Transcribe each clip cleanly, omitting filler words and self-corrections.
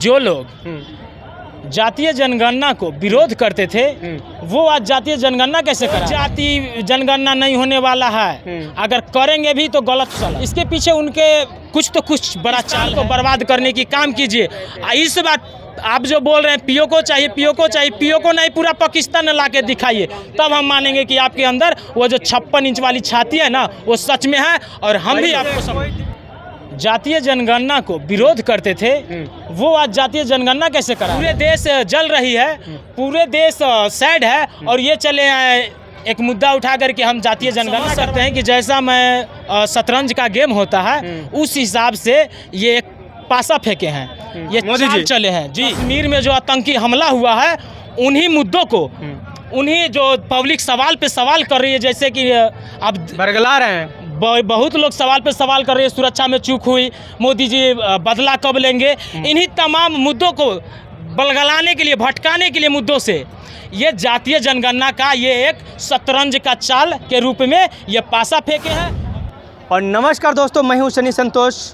जो लोग जातीय जनगणना को विरोध करते थे वो आज जातीय जनगणना कैसे करें? जातीय जनगणना नहीं होने वाला है, अगर करेंगे भी तो गलत सलत। इसके पीछे उनके कुछ बड़ा चाल को बर्बाद करने की काम कीजिए। इस बात आप जो बोल रहे हैं पीओ को चाहिए, पीओ को नहीं पूरा पाकिस्तान ला के दिखाइए, तब हम मानेंगे कि आपके अंदर वो जो 56 इंच वाली छाती है ना वो सच में है। और हम भी आपको जातीय जनगणना को विरोध करते थे वो आज जातीय जनगणना कैसे करा? पूरे देश जल रही है, पूरे देश सैड है और ये चले आए एक मुद्दा उठा करके हम जातीय जनगणना करते हैं कि जैसा मैं शतरंज का गेम होता है उस हिसाब से ये एक पासा फेंके हैं, ये चाल चले हैं जी। कश्मीर में जो आतंकी हमला हुआ है उन्हीं मुद्दों को, उन्हीं जो पब्लिक सवाल पे सवाल कर रही है, जैसे कि अब बरगला रहे हैं, बहुत लोग सवाल पे सवाल कर रहे हैं, सुरक्षा में चूक हुई, मोदी जी बदला कब लेंगे, इन्हीं तमाम मुद्दों को बलगलाने के लिए, भटकाने के लिए मुद्दों से ये जातीय जनगणना का ये एक शतरंज का चाल के रूप में ये पासा फेंके हैं। और नमस्कार दोस्तों, मैं हूं सनी संतोष।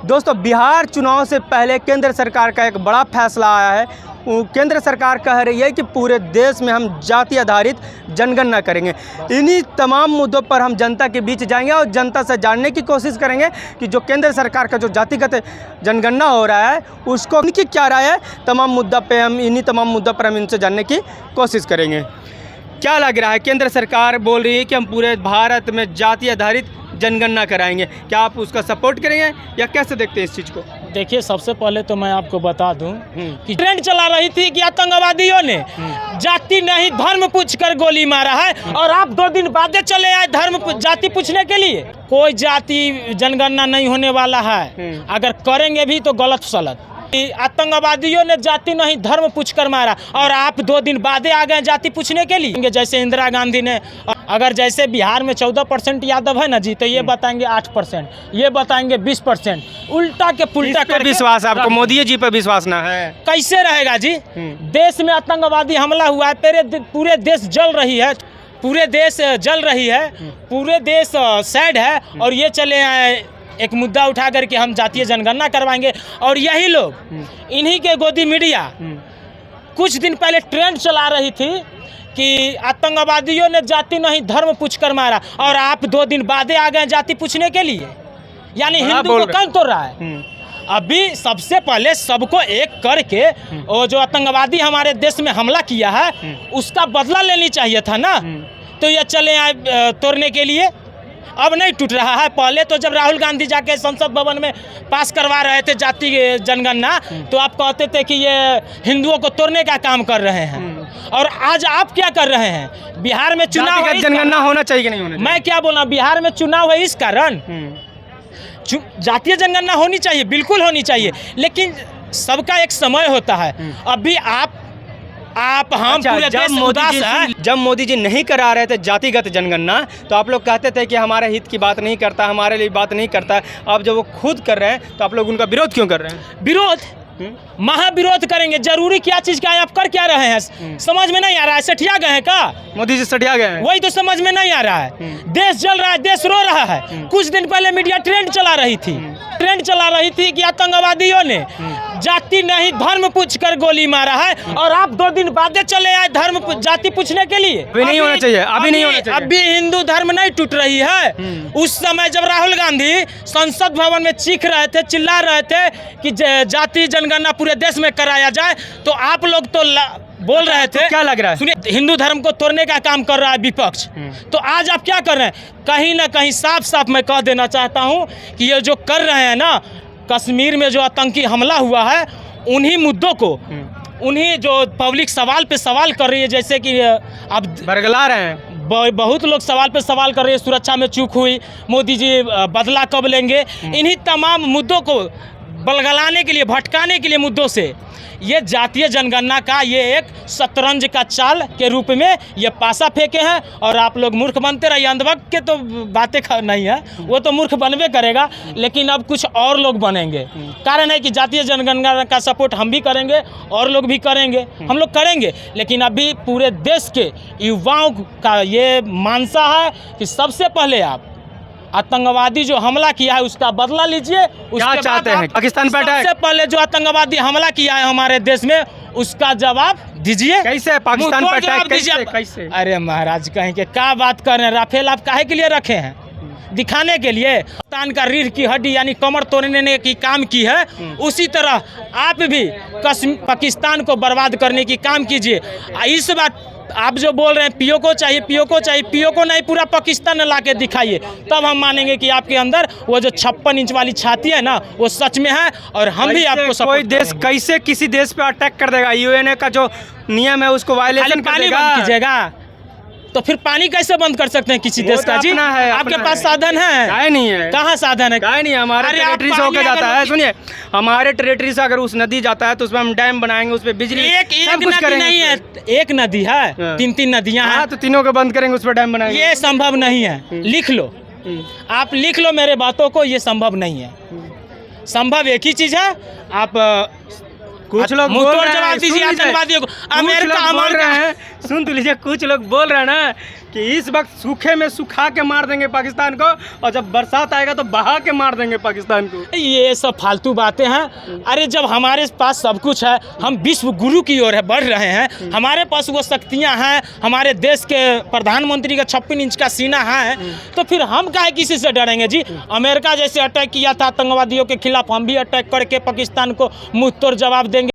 दोस्तों, बिहार चुनाव से पहले केंद्र सरकार का एक बड़ा फैसला आया है। केंद्र सरकार कह रही है कि पूरे देश में हम जाति आधारित जनगणना करेंगे। इन्हीं तमाम मुद्दों पर हम जनता के बीच जाएंगे और जनता से जानने की कोशिश करेंगे कि जो केंद्र सरकार का जो जातिगत जनगणना हो रहा है उसको उनकी क्या राय है। तमाम मुद्दों पर हम इनसे जानने की कोशिश करेंगे। क्या लग रहा है, केंद्र सरकार बोल रही है कि हम पूरे भारत में जाति आधारित जनगणना कराएंगे, क्या आप उसका सपोर्ट करेंगे या कैसे देखते हैं इस चीज़ को? देखिए, सबसे पहले तो मैं आपको बता दूं कि ट्रेंड चला रही थी कि आतंकवादियों ने जाति नहीं धर्म पूछकर गोली मारा है और आप 2 दिन बाद चले आए जाति पूछने के लिए। कोई जाति जनगणना नहीं होने वाला है, अगर करेंगे भी तो गलत सलत। आतंकवादियों ने जाति नहीं धर्म पूछकर मारा और आप 2 दिन बाद आ गए जाति पूछने के लिए। जैसे इंदिरा गांधी ने, अगर जैसे बिहार में 14% यादव है ना जी, तो ये बताएंगे 8%, ये बताएंगे 20%, उल्टा के पुल्टा कर विश्वास आपको मोदी जी पर विश्वास ना है? कैसे रहेगा जी? देश में आतंकवादी हमला हुआ है, पूरे देश जल रही है, पूरे देश जल रही है, पूरे देश सैड है और ये चले आए एक मुद्दा उठा करके हम जातीय जनगणना करवाएंगे। और यही लोग, इन्हीं के गोदी मीडिया कुछ दिन पहले ट्रेंड चला रही थी कि आतंकवादियों ने जाति नहीं धर्म पूछकर मारा और आप 2 दिन बाद आ गए जाति पूछने के लिए। यानी हिंदू को कौन तोड़ रहा है? अभी सबसे पहले सबको एक करके वो जो आतंकवादी हमारे देश में हमला किया है उसका बदला लेनी चाहिए था ना। तो ये चले आए तोड़ने के लिए। अब नहीं टूट रहा है। पहले तो जब राहुल गांधी जाके संसद भवन में पास करवा रहे थे जाति जनगणना, तो आप कहते थे कि ये हिंदुओं को तोड़ने का काम कर रहे हैं। और आज आप क्या कर रहे हैं? बिहार में चुनाव है, जनगणना होना चाहिए कि नहीं होना चाहिए? मैं क्या बोला, बिहार में चुनाव है इस कारण जातीय जनगणना होनी चाहिए, बिल्कुल होनी चाहिए, लेकिन सबका एक समय होता है। अभी आप हम पूरे देश जब मोदी जी नहीं करा रहे थे जातिगत जनगणना तो आप लोग कहते थे कि हमारे हित की बात नहीं करता, हमारे लिए बात नहीं करता। अब जब वो खुद कर रहे हैं तो आप लोग उनका विरोध क्यों कर रहे हैं? विरोध, महाविरोध करेंगे। जरूरी क्या चीज का है, आप कर क्या रहे हैं? समझ में नहीं आ रहा है? सठिया गए हैं का? मोदी जी सठिया गए हैं, वही तो समझ में नहीं आ रहा है। देश जल रहा है, देश रो रहा है। कुछ दिन पहले मीडिया ट्रेंड चला रही थी कि आतंकवादियों ने जाति नहीं धर्म पूछकर गोली मारा है और आप 2 दिन बाद चले आए जाति पूछने के लिए। अभी नहीं होना चाहिए, अभी नहीं होना चाहिए। अभी हिंदू धर्म नहीं टूट रही है। उस समय जब राहुल गांधी संसद भवन में चीख रहे थे, चिल्ला रहे थे कि जाति जनगणना पूरे देश में कराया जाए, तो आप लोग तो बोल रहे थे। तो क्या लग रहा है? सुनिए, हिंदू धर्म को तोड़ने का काम कर रहा है विपक्ष। तो आज आप क्या कर रहे हैं? कहीं ना कहीं साफ साफ मैं कह देना चाहता हूं कि ये जो कर रहे हैं ना, कश्मीर में जो आतंकी हमला हुआ है उन्हीं मुद्दों को, उन्हीं जो पब्लिक सवाल पे सवाल कर रही है, जैसे कि अब बरगला रहे हैं, बहुत लोग सवाल पे सवाल कर रहे हैं, सुरक्षा में चूक हुई, मोदी जी बदला कब लेंगे, इन्हीं तमाम मुद्दों को बलगलाने के लिए, भटकाने के लिए मुद्दों से ये जातीय जनगणना का ये एक शतरंज का चाल के रूप में ये पासा फेंके हैं। और आप लोग मूर्ख बनते रहिए। अंधभक्त के तो बातें नहीं है, वो तो मूर्ख बनवे करेगा, लेकिन अब कुछ और लोग बनेंगे। कारण है कि जातीय जनगणना का सपोर्ट हम भी करेंगे और लोग भी करेंगे, हम लोग करेंगे, लेकिन अभी पूरे देश के युवाओं का ये मानसा है कि सबसे पहले आप आतंकवादी जो हमला किया है उसका बदला लीजिए। क्या चाहते हैं? पाकिस्तान पे अटैक? सबसे पहले जो आतंकवादी हमला किया है हमारे देश में उसका जवाब दीजिए। कैसे पाकिस्तान पे मुंह तोड़ अटैक? जवाब दीजिए। कैसे? अरे महाराज कहीं के क्या बात कर रहे हैं? राफेल आप काहे के लिए रखे हैं? दिखाने के लिए। पाकिस्तान का रीढ़ की हड्डी यानी कमर तोड़ने की काम की है, उसी तरह आप भी पाकिस्तान को बर्बाद करने की काम कीजिए। इस बात आप जो बोल रहे हैं पीओ को चाहिए, पीओ को चाहिए, पीओ को नहीं पूरा पाकिस्तान ला के दिखाइए, तब हम मानेंगे कि आपके अंदर वो जो 56 इंच वाली छाती है ना वो सच में है और हम भी आपको कोई सपोर्ट देश करेंगे। कैसे किसी देश पे अटैक कर देगा? यूएनए का जो नियम है उसको वायलेशन खाली कर पानी देगा। बंद कीजिएगा तो फिर पानी कैसे बंद कर सकते हैं किसी वो देश तो का जी? अपना है, आपके अपना पास है। साधन है? काय नहीं है? कहाँ साधन है? काय नहीं है, हमारे अरे आप टेरिटरी से होकर पानी जाता अगर- है। सुनिए, हमारे टेरिटरी से अगर उस नदी जाता है तो उसमें हम डैम बनाएंगे, उस पे बिजली एक सब कुछ नदी करेंगे। नहीं है, एक नदी है, हाँ। 3 नदियां हाँ हैं। तो तीनों को बंद करेंगे, उस पर डैम बनाएंगे। ये संभव नहीं है। लिख लो, आप लिख लो मेरे बातों को, ये संभव नहीं है। संभव एक ही चीज है, आप कुछ लोग मुंह बोल तोड़ रहे हैं, जवाब दीजिए सुन लीजिए। आतंकवादियों को। कुछ अमेरिका लोग बोल हमारे रहे हैं, सुन तो लीजिए, कुछ लोग बोल रहे हैं ना कि इस वक्त सूखे में सुखा के मार देंगे पाकिस्तान को और जब बरसात आएगा तो बहा के मार देंगे पाकिस्तान को। ये सब फालतू बातें हैं। अरे जब हमारे पास सब कुछ है, हम विश्व गुरु की ओर है बढ़ रहे हैं, हमारे पास वो शक्तियां हैं, हमारे देश के प्रधानमंत्री का 56 इंच का सीना है, तो फिर हम काहे किसी से डरेंगे जी? अमेरिका जैसे अटैक किया था आतंकवादियों के खिलाफ, हम भी अटैक करके पाकिस्तान को मुंह तोड़ जवाब देंगे।